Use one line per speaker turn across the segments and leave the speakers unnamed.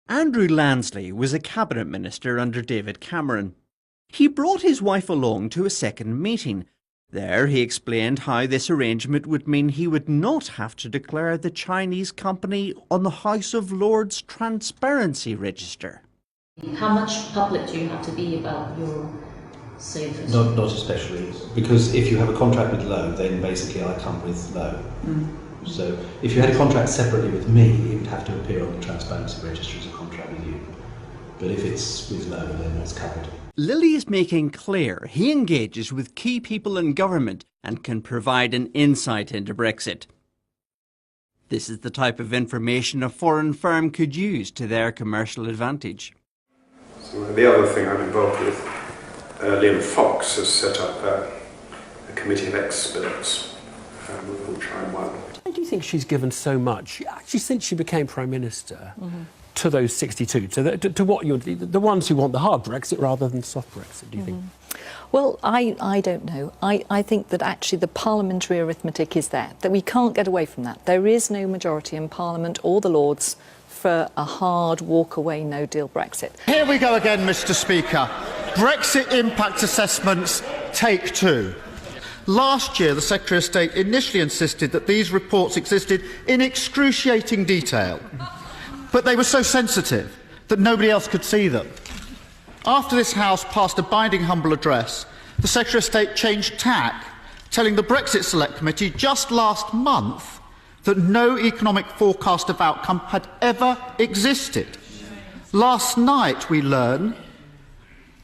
Andrew Lansley was a cabinet minister under David Cameron. He brought his wife along to a second meeting. There he explained how this arrangement would mean he would not have to declare the Chinese company on the House of Lords Transparency Register.
How much public do you have to be about your sales?
Not especially, because if you have a contract with Lowe, then basically I come with Lowe. So if you had a contract separately with me, it would have to appear on the Transparency Register as a contract with you. But if it's with Lowe, then it's covered.
Lilly is making clear he engages with key people in government and can provide an insight into Brexit. This is the type of information a foreign firm could use to their commercial advantage.
So the other thing I'm involved with, Liam Fox has set up a committee of experts we'll try and one.
Why do you think she's given so much, actually since she became Prime Minister, to those 62, to what the ones who want the hard Brexit rather than soft Brexit, do you think?
Well, I don't know. I think that actually the parliamentary arithmetic is there, that we can't get away from that. There is no majority in Parliament or the Lords for a hard walk-away, no-deal Brexit.
Here we go again, Mr. Speaker. Brexit impact assessments, take two. Last year, the Secretary of State initially insisted that these reports existed in excruciating detail, but they were so sensitive that nobody else could see them. After this House passed a binding humble address, the Secretary of State changed tack, telling the Brexit Select Committee just last month that no economic forecast of outcome had ever existed. Last night we learned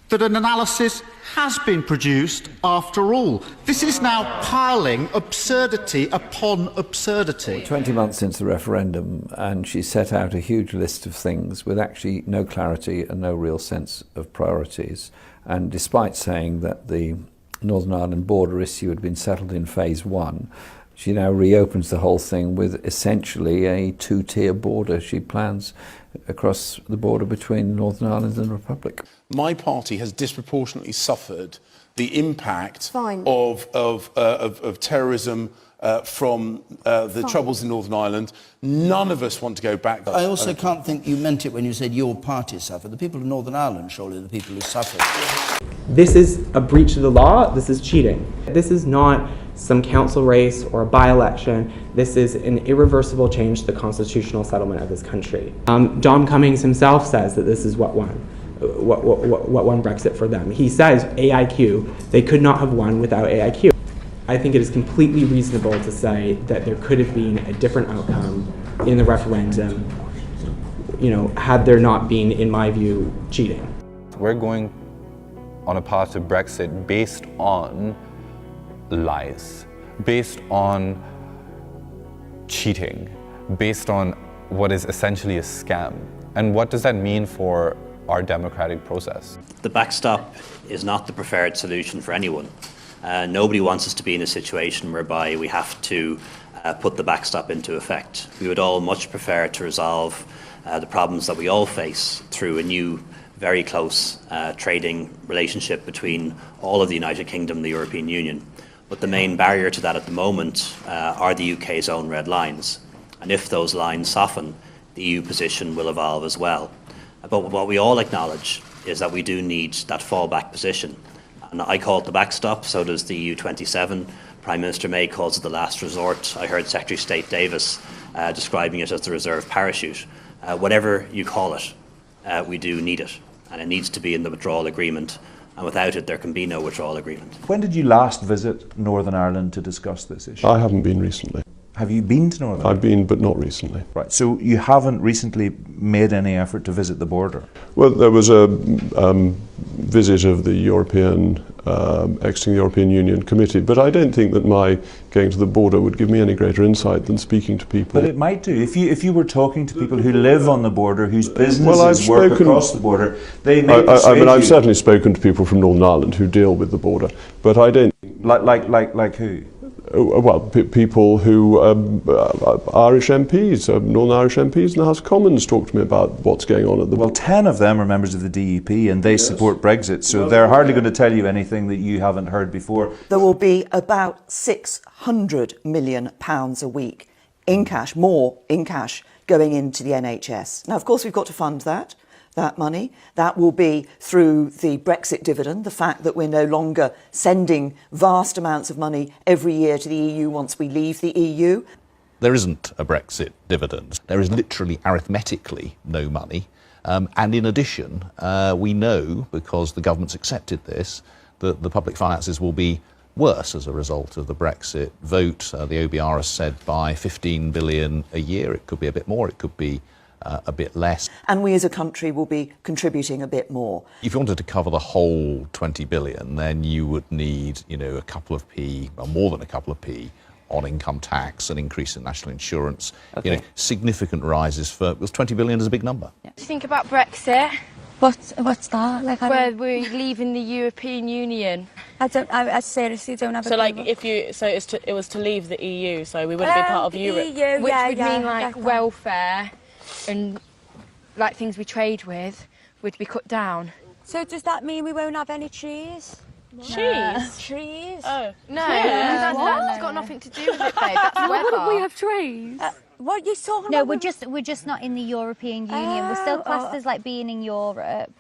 that an analysis has been produced after all. This is now piling absurdity upon absurdity.
20 months since the referendum, and she set out a huge list of things with actually no clarity and no real sense of priorities. And despite saying that the Northern Ireland border issue had been settled in phase one, she now reopens the whole thing with essentially a two-tier border she plans across the border between Northern Ireland and the Republic.
My party has disproportionately suffered the impact of terrorism from the troubles in Northern Ireland. None of us want to go back.
I also can't think you meant it when you said your party suffered. The people of Northern Ireland surely are the people who suffered.
This is a breach of the law. This is cheating. This is not some council race or a by-election. This is an irreversible change to the constitutional settlement of this country. Dom Cummings himself says that this is what won Brexit for them. He says AIQ, they could not have won without AIQ. I think it is completely reasonable to say that there could have been a different outcome in the referendum, had there not been, in my view, cheating.
We're going on a path to Brexit based on lies, based on cheating, based on what is essentially a scam. And what does that mean for our democratic process?
The backstop is not the preferred solution for anyone. Nobody wants us to be in a situation whereby we have to put the backstop into effect. We would all much prefer to resolve the problems that we all face through a new, very close trading relationship between all of the United Kingdom and the European Union. But the main barrier to that at the moment are the UK's own red lines. And if those lines soften, the EU position will evolve as well. But what we all acknowledge is that we do need that fallback position. And I call it the backstop, so does the EU27. Prime Minister May calls it the last resort. I heard Secretary of State Davis describing it as the reserve parachute. Whatever you call it, we do need it. And it needs to be in the withdrawal agreement. And without it, there can be no withdrawal agreement.
When did you last visit Northern Ireland to discuss this issue?
I haven't been recently.
Have you been to Northern Ireland?
I've been, but not recently.
Right, so you haven't recently made any effort to visit the border?
Well, there was a visit of the European, exiting the European Union Committee, but I don't think that my going to the border would give me any greater insight than speaking to people.
But it might do. If you were talking to people who live on the border, whose businesses work across the border, they may
I've certainly spoken to people from Northern Ireland who deal with the border, but I don't...
Like who?
Well, people who Irish MPs, Northern Irish MPs in the House of Commons talk to me about what's going on at the...
Well, 10 of them are members of the DUP and they support Brexit, so they're hardly going to tell you anything that you haven't heard before.
There will be about £600 million a week in cash, more in cash going into the NHS. Now, of course, we've got to fund that money. That will be through the Brexit dividend, the fact that we're no longer sending vast amounts of money every year to the EU once we leave the EU.
There isn't a Brexit dividend. There is literally arithmetically no money. And in addition, we know, because the government's accepted this, that the public finances will be worse as a result of the Brexit vote. The OBR has said by 15 billion a year. It could be a bit more, it could be a bit less.
And we as a country will be contributing a bit more.
If you wanted to cover the whole 20 billion, then you would need, a couple of p, or more than a couple of p, on income tax, an increase in national insurance, significant rises because 20 billion is a big number.
Yeah. Do you think about Brexit?
What's that?
Where we're leaving the European Union.
I seriously don't have a
clue.
It
was to leave the EU, so we wouldn't be part of Europe.
EU,
which would mean welfare and things we trade with would be cut down.
So does that mean we won't have any trees?
Cheese?
Trees?
Oh. No, that's got nothing to do with it, babe. That's weather.
Wouldn't we have trees? What are you talking
No,
about?
we're just not in the European Union. We're still classed as being in Europe.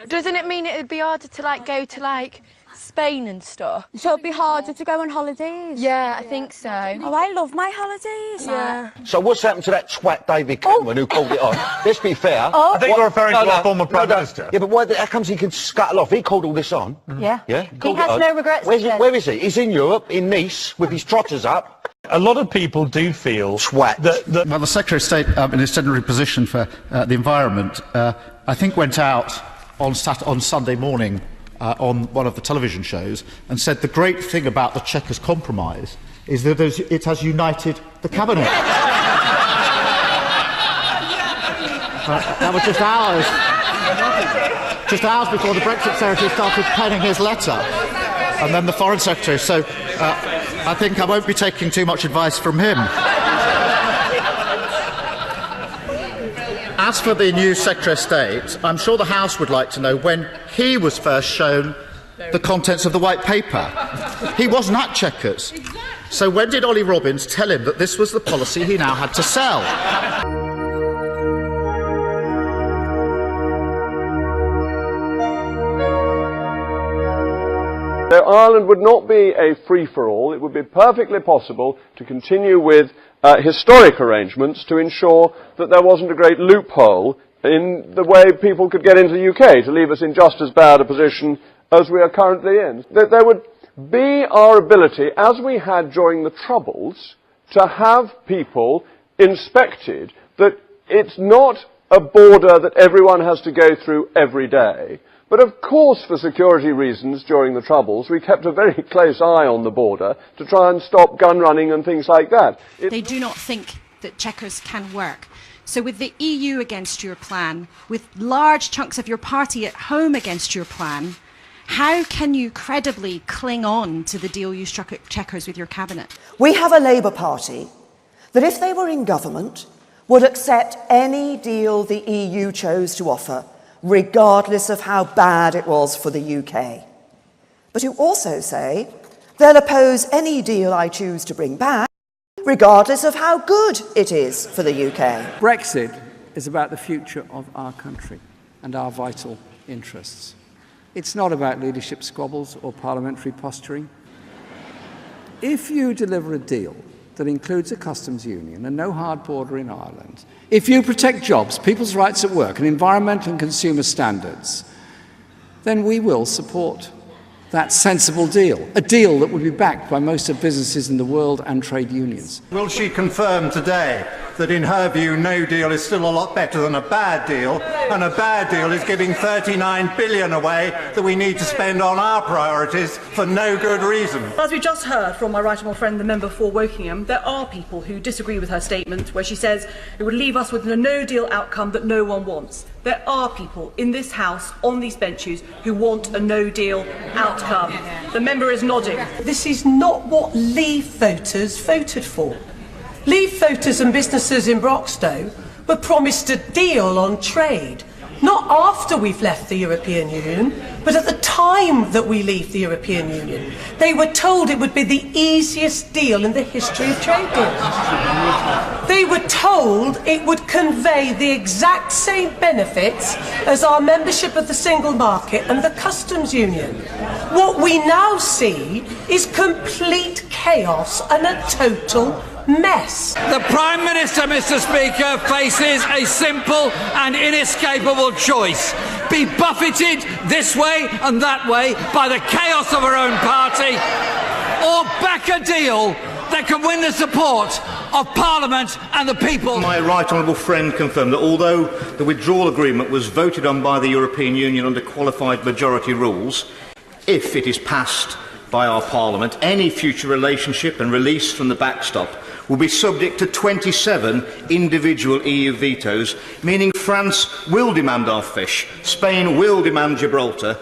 Doesn't it mean it would be harder to go to Spain and stuff?
So it'd be harder to go on holidays?
Yeah, I think so.
Oh, I love my holidays.
Yeah.
So what's happened to that twat David Cameron who called it on? Let's be fair.
Oh.
I think you're referring to our former Prime Minister. Yeah, but how comes he can scuttle off? He called all this on.
Yeah.
Yeah?
He has no regrets.
Where is he? He's in Europe, in Nice, with his trotters up.
A lot of people do feel that...
Well, the Secretary of State, in his secondary position for the environment, I think went out on Sunday morning on one of the television shows and said the great thing about the Chequers Compromise is that it has united the cabinet. That was just hours before the Brexit Secretary started penning his letter, and then the Foreign Secretary. So I think I won't be taking too much advice from him. As for the new Secretary of State, I'm sure the House would like to know when he was first shown the contents of the White Paper. He wasn't at Chequers. So when did Ollie Robbins tell him that this was the policy he now had to sell?
So Ireland would not be a free-for-all. It would be perfectly possible to continue with historic arrangements to ensure that there wasn't a great loophole in the way people could get into the UK to leave us in just as bad a position as we are currently in. That there would be our ability, as we had during the Troubles, to have people inspected, that it's not a border that everyone has to go through every day. But of course, for security reasons during the Troubles, we kept a very close eye on the border to try and stop gun running and things like that.
They do not think that Chequers can work. So with the EU against your plan, with large chunks of your party at home against your plan, how can you credibly cling on to the deal you struck at Chequers with your cabinet?
We have a Labour Party that, if they were in government, would accept any deal the EU chose to offer, regardless of how bad it was for the UK. But who also say they'll oppose any deal I choose to bring back, regardless of how good it is for the UK.
Brexit is about the future of our country and our vital interests. It's not about leadership squabbles or parliamentary posturing. If you deliver a deal that includes a customs union and no hard border in Ireland, if you protect jobs, people's rights at work and environmental and consumer standards, then we will support that sensible deal, a deal that would be backed by most of businesses in the world and trade unions.
Will she confirm today that in her view no deal is still a lot better than a bad deal, and a bad deal is giving 39 billion away that we need to spend on our priorities for no good reason?
As we just heard from my right honourable friend, the member for Wokingham, there are people who disagree with her statement where she says it would leave us with a no-deal outcome that no one wants. There are people in this House, on these benches, who want a no-deal outcome. The member is nodding.
This is not what Leave voters voted for. Leave voters and businesses in Broxtowe were promised a deal on trade, not after we've left the European Union, but at the time that we leave the European Union. They were told it would be the easiest deal in the history of trade deals. They were told it would convey the exact same benefits as our membership of the single market and the customs union. What we now see is complete chaos and a total mess.
The Prime Minister, Mr. Speaker, faces a simple and inescapable choice. Be buffeted this way and that way by the chaos of her own party, or back a deal that can win the support of Parliament and the people.
My right honourable friend confirmed that although the withdrawal agreement was voted on by the European Union under qualified majority rules, if it is passed by our Parliament, any future relationship and release from the backstop will be subject to 27 individual EU vetoes, meaning France will demand our fish, Spain will demand Gibraltar,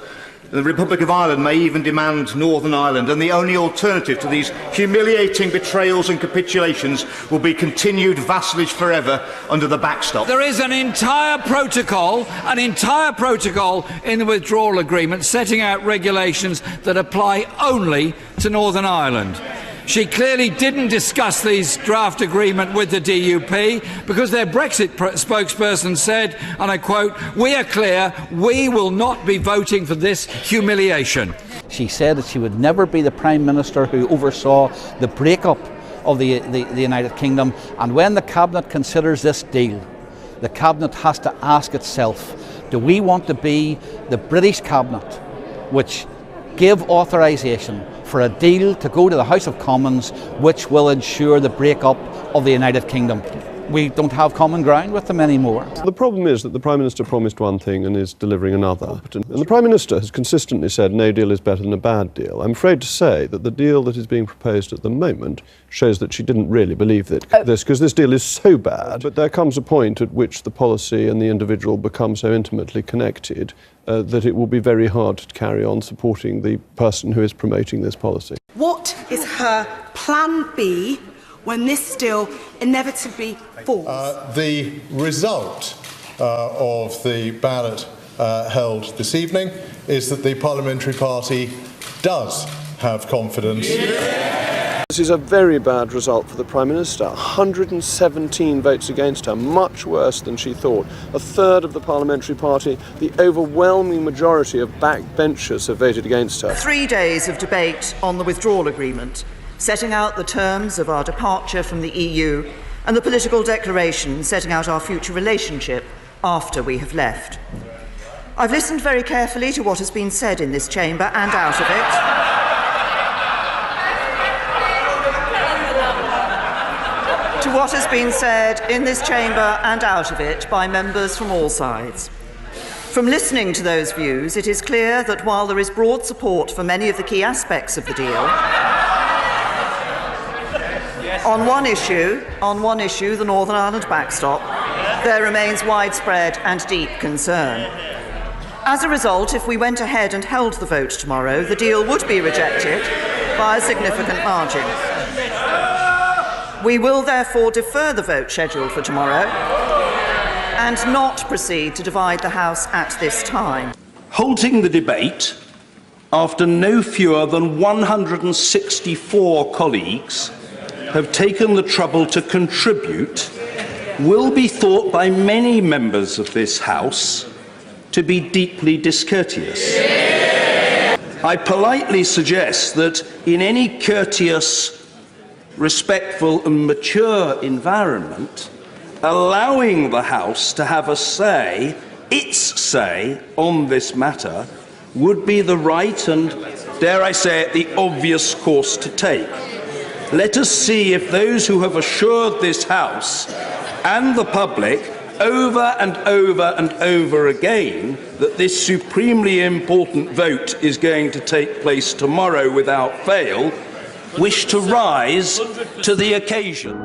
the Republic of Ireland may even demand Northern Ireland, and the only alternative to these humiliating betrayals and capitulations will be continued vassalage forever under the backstop.
There is an entire protocol in the withdrawal agreement setting out regulations that apply only to Northern Ireland. She clearly didn't discuss this draft agreement with the DUP because their Brexit spokesperson said, and I quote, "We are clear, we will not be voting for this humiliation."
She said that she would never be the Prime Minister who oversaw the breakup of the United Kingdom, and when the Cabinet considers this deal, the Cabinet has to ask itself, do we want to be the British Cabinet which give authorisation for a deal to go to the House of Commons which will ensure the break-up of the United Kingdom? We don't have common ground with them anymore.
The problem is that the Prime Minister promised one thing and is delivering another. And the Prime Minister has consistently said no deal is better than a bad deal. I'm afraid to say that the deal that is being proposed at the moment shows that she didn't really believe this, because this deal is so bad. But there comes a point at which the policy and the individual become so intimately connected that it will be very hard to carry on supporting the person who is promoting this policy.
What is her plan B when this deal inevitably falls?
The result of the ballot held this evening is that the Parliamentary Party does have confidence.
This is a very bad result for the Prime Minister. 117 votes against her, much worse than she thought. A third of the Parliamentary Party, the overwhelming majority of backbenchers have voted against her.
3 days of debate on the withdrawal agreement, setting out the terms of our departure from the EU and the political declaration setting out our future relationship after we have left. I've listened very carefully to what has been said in this chamber and out of it. To what has been said in this chamber and out of it by members from all sides. From listening to those views, it is clear that while there is broad support for many of the key aspects of the deal, on one issue, the Northern Ireland backstop, there remains widespread and deep concern. As a result, if we went ahead and held the vote tomorrow, the deal would be rejected by a significant margin. We will therefore defer the vote scheduled for tomorrow and not proceed to divide the House at this time.
Halting the debate after no fewer than 164 colleagues have taken the trouble to contribute will be thought by many members of this House to be deeply discourteous. I politely suggest that in any courteous, respectful and mature environment, allowing the House to have a say, its say, on this matter would be the right and, dare I say it, the obvious course to take. Let us see if those who have assured this House and the public over and over and over again that this supremely important vote is going to take place tomorrow without fail, wish to rise to the occasion.